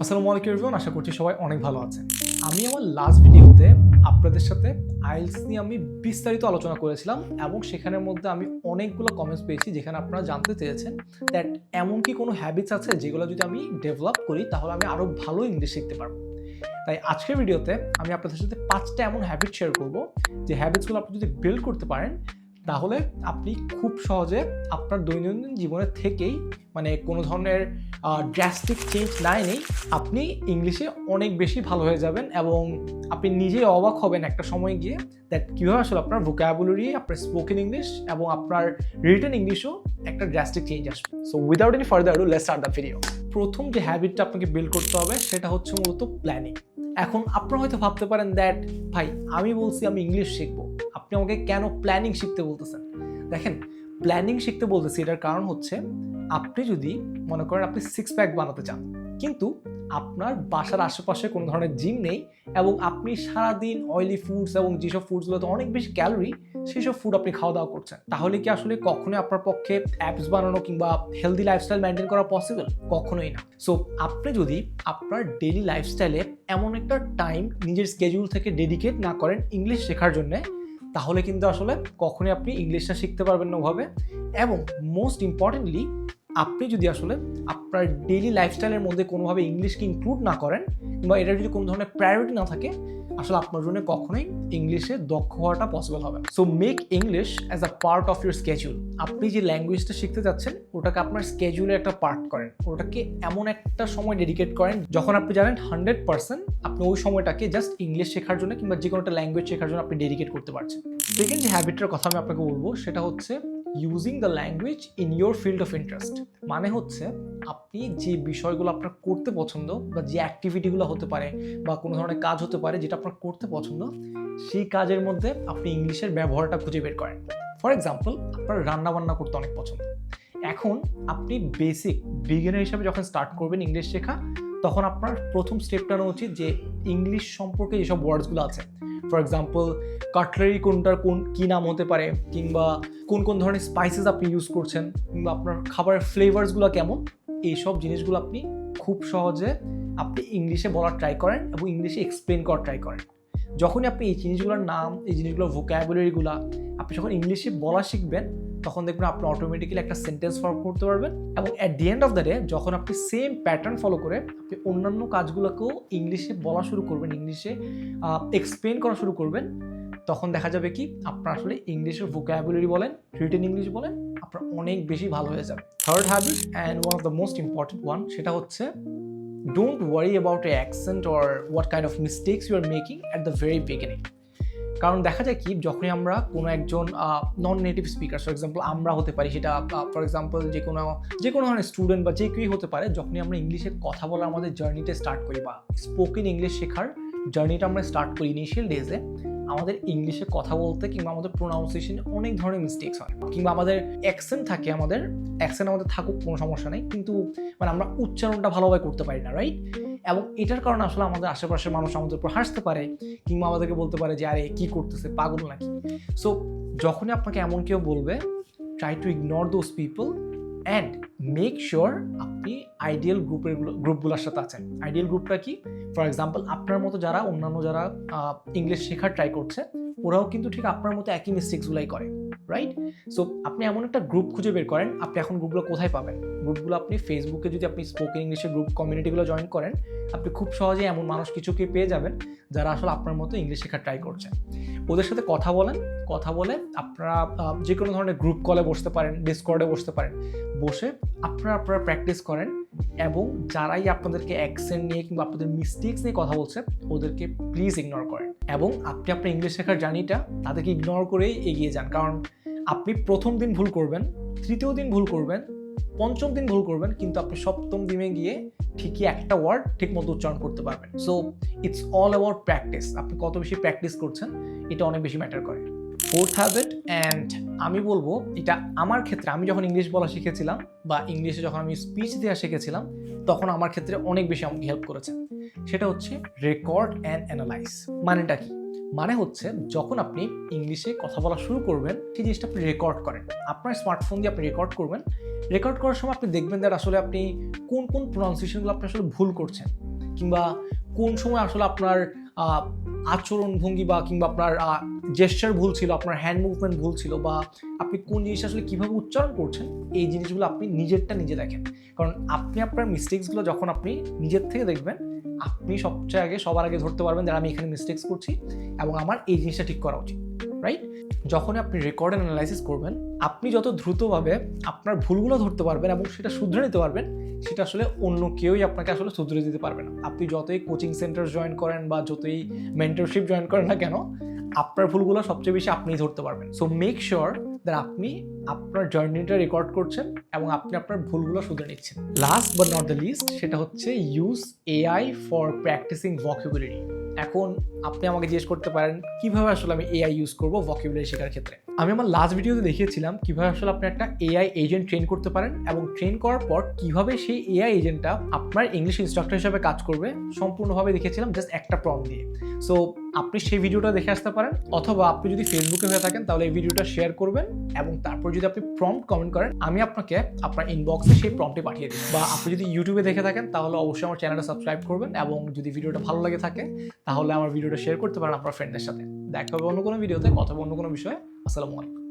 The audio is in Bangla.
আসসালামু আলাইকুম এভরিওয়ান, আশা করছি সবাই অনেক ভালো আছেন। আমি আমার লাস্ট ভিডিওতে আপনাদের সাথে আইএলটিএস নিয়ে আমি বিস্তারিত আলোচনা করেছিলাম এবং সেখানের মধ্যে আমি অনেকগুলো কমেন্টস পেয়েছি যেখানে আপনারা জানতে চেয়েছেন দ্যাট এমন কি কোনো হ্যাবিটস আছে যেগুলো যদি আমি ডেভেলপ করি তাহলে আমি আরও ভালো ইংলিশ শিখতে পারবো। তাই আজকের ভিডিওতে আমি আপনাদের সাথে 5টা এমন হ্যাবিট শেয়ার করব যে হ্যাবিটসগুলো আপনি যদি বিল্ড করতে পারেন তাহলে আপনি খুব সহজে আপনার দৈনন্দিন জীবনের থেকেই মানে কোনো ধরনের ড্রাস্টিক চেঞ্জ না এনেই আপনি ইংলিশে অনেক বেশি ভালো হয়ে যাবেন এবং আপনি নিজেই অবাক হবেন একটা সময় গিয়ে দ্যাট কীভাবে আসলে আপনার ভোকাবুলারি, আপনার স্পোকেন ইংলিশ এবং আপনার রিটেন ইংলিশও একটা ড্রাস্টিক চেঞ্জ আসবে। So without any further do let's start the video. প্রথম যে হ্যাবিটটা আপনাকে বিল্ড করতে হবে সেটা হচ্ছে মূলত প্ল্যানিং। এখন আপনারা হয়তো ভাবতে পারেন দ্যাট ভাই আমি বলছি আমি ইংলিশ শিখবো, আপনি আমাকে কেন প্ল্যানিং শিখতে বলতেছেন? দেখেন, প্ল্যানিং শিখতে বলতেছি এটার কারণ হচ্ছে আপনি যদি মনে করেন আপনি 6 প্যাক বানাতে চান কিন্তু আপনার বাসার আশেপাশে কোনো ধরনের জিম নেই এবং আপনি সারাদিন অয়েলি ফুডস এবং যেসব ফুডসগুলোতে অনেক বেশি ক্যালোরি সেসব ফুড আপনি খাওয়া দাওয়া করছেন, তাহলে কি আসলে কখনোই আপনার পক্ষে অ্যাপস বানানো কিংবা হেলদি লাইফস্টাইল মেনটেন করা পসিবল? কখনোই না। সো আপনি যদি আপনার ডেইলি লাইফস্টাইলে এমন একটা টাইম নিজের স্কেডিউল থেকে ডেডিকেট না করেন ইংলিশ শেখার জন্যে, তাহলে কিন্তু আসলে কখনোই আপনি ইংলিশটা শিখতে পারবেন না ওভাবে। এবং মোস্ট ইম্পর্টেন্টলি আপনি যদি আসলে আপনার ডেইলি লাইফস্টাইলের মধ্যে কোনোভাবে ইংলিশকে ইনক্লুড না করেন কিংবা এটার যদি কোনো ধরনের প্রায়োরিটি না থাকে, আসলে আপনার জন্য কখনোই ইংলিশে দক্ষ হওয়াটা পসিবল হবে না। So make English as a part of your schedule. আপনি যে ল্যাঙ্গুয়েজটা শিখতে যাচ্ছেন ওটাকে আপনার স্কেডিউলের একটা পার্ট করেন, ওটাকে এমন একটা সময় ডেডিকেট করেন যখন আপনি জানেন 100% আপনি ওই সময়টাকে জাস্ট ইংলিশ শেখার জন্য কিংবা যে কোনো একটা ল্যাঙ্গুয়েজ শেখার জন্য আপনি ডেডিকেট করতে পারছেন। সেকেন্ড যে হ্যাবিটটার কথা আমি আপনাকে বলবো সেটা হচ্ছে using the language in your field of interest. মানে হচ্ছে আপনি যে বিষয়গুলো আপনার করতে পছন্দ বা যে অ্যাক্টিভিটিগুলো হতে পারে বা কোনো ধরনের কাজ হতে পারে যেটা আপনার করতে পছন্দ, সেই কাজের মধ্যে আপনি ইংলিশের ব্যবহারটা খুঁজে বের করেন। ফর এক্সাম্পল, আপনার রান্নাবান্না করতে অনেক পছন্দ। এখন আপনি বেসিক বিগিনার হিসাবে যখন স্টার্ট করবেন ইংলিশ শেখা, তখন আপনার প্রথম স্টেপটা নেওয়া উচিত যে ইংলিশ সম্পর্কে যেসব ওয়ার্ডসগুলো আছে, ফর এক্সাম্পল কাটলারি কোনটার কী নাম হতে পারে কিংবা কোন কোন ধরনের স্পাইসেস আপনি ইউজ করছেন কিংবা আপনার খাবারের ফ্লেভার্সগুলো কেমন, এইসব জিনিসগুলো আপনি খুব সহজে আপনি ইংলিশে বলার ট্রাই করেন এবং ইংলিশে এক্সপ্লেন করার ট্রাই করেন। যখনই আপনি এই জিনিসগুলোর নাম, এই জিনিসগুলোর ভোকাবুলারিগুলো আপনি যখন ইংলিশে বলা শিখবেন, তখন দেখবেন আপনি অটোমেটিক্যালি একটা সেন্টেন্স ফর্ম করতে পারবেন এবং at the end of the day যখন আপনি সেম প্যাটার্ন ফলো করে আপনি অন্যান্য কাজগুলোকেও ইংলিশে বলা শুরু করবেন, ইংলিশে এক্সপ্লেন করা শুরু করবেন, তখন দেখা যাবে কি আপনার আসলে ইংলিশের ভোকাবুলারি বলেন, রিটেন ইংলিশ বলেন, আপনার অনেক বেশি ভালো হয়ে যাবে। Third habit and one of the most important one, সেটা হচ্ছে don't worry about a accent or what kind of mistakes you are making at the very beginning. কারণ দেখা যায় কি যখনই আমরা কোনো একজন non native speaker, for example আমরা হতে পারি, সেটা ফর এক্সাম্পল যে কোনো ধরনের স্টুডেন্ট বা যে কেউই হতে পারে, যখনই আমরা ইংলিশে কথা বলার আমাদের জার্নিটা স্টার্ট করি বা স্পোকেন ইংলিশ শেখার জার্নিটা আমরা স্টার্ট করি ইনিশিয়াল ডেজে, আমাদের ইংলিশে কথা বলতে কিংবা আমাদের প্রোনাউন্সিয়েশনে অনেক ধরনের মিস্টেকস হয় কিংবা আমাদের অ্যাকসেন্ট থাকে, আমাদের অ্যাকসেন্ট আমাদের থাকুক কোনো সমস্যা নেই, কিন্তু মানে আমরা উচ্চারণটা ভালোভাবে করতে পারি না, রাইট? এবং এটার কারণে আসলে আমাদের আশেপাশের মানুষ আমাদের উপর হাসতে পারে কিংবা আমাদেরকে বলতে পারে যে আরে কী করতেছে, পাগল নাকি। সো যখনই আপনাকে এমন কেউ বলবে, try to ignore those people and make sure আপনি আইডিয়াল গ্রুপগুলোর সাথে আছেন। আইডিয়াল গ্রুপটা কি? ফর এক্সাম্পল, আপনার মতো যারা অন্যান্য যারা ইংলিশ শেখার ট্রাই করছে, ওরাও কিন্তু ঠিক আপনার মতো একই মিস্টেকসগুলাই করে, রাইট? সো আপনি এমন একটা গ্রুপ খুঁজে বের করেন। আপনি এখন গ্রুপগুলো কোথায় পাবেন? গ্রুপগুলো আপনি ফেসবুকে যদি আপনি স্পোকেন ইংলিশের গ্রুপ কমিউনিটিগুলো জয়েন করেন, আপনি খুব সহজেই এমন মানুষ কিছুকে পেয়ে যাবেন যারা আসলে আপনার মতো ইংলিশ শেখার ট্রাই করছে। ওদের সাথে কথা বলে আপনারা যে কোনো ধরনের গ্রুপ কলে বসতে পারেন, ডিসকর্ডে বসতে পারেন, বসে আপনারা প্র্যাকটিস করেন এবং যারাই আপনাদেরকে অ্যাকসেন্ট নিয়ে কিংবা আপনাদের মিস্টেকস নিয়ে কথা বলছে ওদেরকে প্লিজ ইগনোর করেন এবং আপনি আপনার ইংলিশ শেখার জার্নিটা তাদেরকে ইগনোর করেই এগিয়ে যান। কারণ আপনি প্রথম দিন ভুল করবেন, তৃতীয় দিন ভুল করবেন, পঞ্চম দিন ভুল করবেন, কিন্তু আপনি সপ্তম দিনে গিয়ে ঠিকই একটা ওয়ার্ড ঠিক মতো উচ্চারণ করতে পারবেন। So it's all about practice. আপনি কত বেশি প্র্যাকটিস করছেন এটা অনেক বেশি ম্যাটার করে। ফোর্থ হ্যাবিট, অ্যান্ড আমি বলবো এটা আমার ক্ষেত্রে, আমি যখন ইংলিশ বলা শিখেছিলাম বা ইংলিশে যখন আমি স্পিচ দেওয়া শিখেছিলাম, তখন আমার ক্ষেত্রে অনেক বেশি আমাকে হেল্প করেছে। সেটা হচ্ছে রেকর্ড অ্যান্ড অ্যানালাইজ। মানেটা কি? মানে হচ্ছে যখন আপনি ইংলিশে কথা বলা শুরু করবেন, সেই জিনিসটা আপনি রেকর্ড করেন, আপনার স্মার্টফোন দিয়ে আপনি রেকর্ড করবেন। রেকর্ড করার সময় আপনি দেখবেন যে আসলে আপনি কোন প্রোনাউন্সিয়েশনগুলো আপনি আসলে ভুল করছেন। কিংবা কোন সময় আসলে আপনার আচরণভঙ্গি বা কিংবা আপনার জেস্চার ভুল ছিল, আপনার হ্যান্ড মুভমেন্ট ভুল ছিল, বা আপনি কোন জিনিসটা আসলে কীভাবে উচ্চারণ করছেন, এই জিনিসগুলো আপনি নিজেরটা নিজে দেখেন। কারণ আপনি আপনার মিস্টেক্সগুলো যখন আপনি নিজের থেকে দেখবেন, আপনি সবার আগে ধরতে পারবেন যে আমি এখানে মিস্টেক্স করছি এবং আমার এই জিনিসটা ঠিক করা উচিত, রাইট? যখন আপনি রেকর্ড অ্যানালাইসিস করবেন, আপনি যত দ্রুতভাবে আপনার ভুলগুলো ধরতে পারবেন এবং সেটা শুধরে নিতে পারবেন, সেটা আসলে অন্য কেউই আপনাকে আসলে শুধরে দিতে পারবে না। আপনি যতই কোচিং সেন্টার জয়েন করেন বা যতই মেন্টরশিপ জয়েন করেন না কেন, আপনার ভুলগুলো সবচেয়ে বেশি আপনিই ধরতে পারবেন। সো মেক শিওর দ্যাট আপনি আপনার জার্নিটা রেকর্ড করছেন এবং আপনি আপনার ভুলগুলো শুধরে নিচ্ছেন। Last but not the least, সেটা হচ্ছে use AI for practicing vocabulary. এখন আপনি আমাকে জিজ্ঞেস করতে পারেন কিভাবে আসলে আমি এআই ইউজ করবো ভোকাবুলারি শেখার ক্ষেত্রে। আমি আমার লাস্ট ভিডিওতে দেখিয়েছিলাম কিভাবে আসলে আপনি একটা এআই এজেন্ট ট্রেন করতে পারেন এবং ট্রেন করার পর কিভাবে সেই এআই এজেন্টটা আপনার ইংলিশ ইনস্ট্রাক্টর হিসেবে কাজ করবে সম্পূর্ণভাবে দেখিয়েছিলাম জাস্ট একটা প্রম্পট দিয়ে। সো আপনি সেই ভিডিওটা দেখে আসতে পারেন, অথবা আপনি যদি ফেসবুকে হয়ে থাকেন তাহলে এই ভিডিওটা শেয়ার করবেন এবং তারপর যদি আপনি প্রম্পট কমেন্ট করেন, আমি আপনাকে আপনার ইনবক্সে সেই প্রম্পটটি পাঠিয়ে দিই। বা আপনি যদি ইউটিউবে দেখে থাকেন তাহলে অবশ্যই আমার চ্যানেলটা সাবস্ক্রাইব করবেন এবং যদি ভিডিওটা ভালো লাগে থাকে তাহলে আমার ভিডিওটা শেয়ার করতে পারেন আপনার ফ্রেন্ডদের সাথে। দেখা হবে অন্য কোনো ভিডিওতে, কথা হবে অন্য কোনো বিষয়ে। আসসালামু আলাইকুম।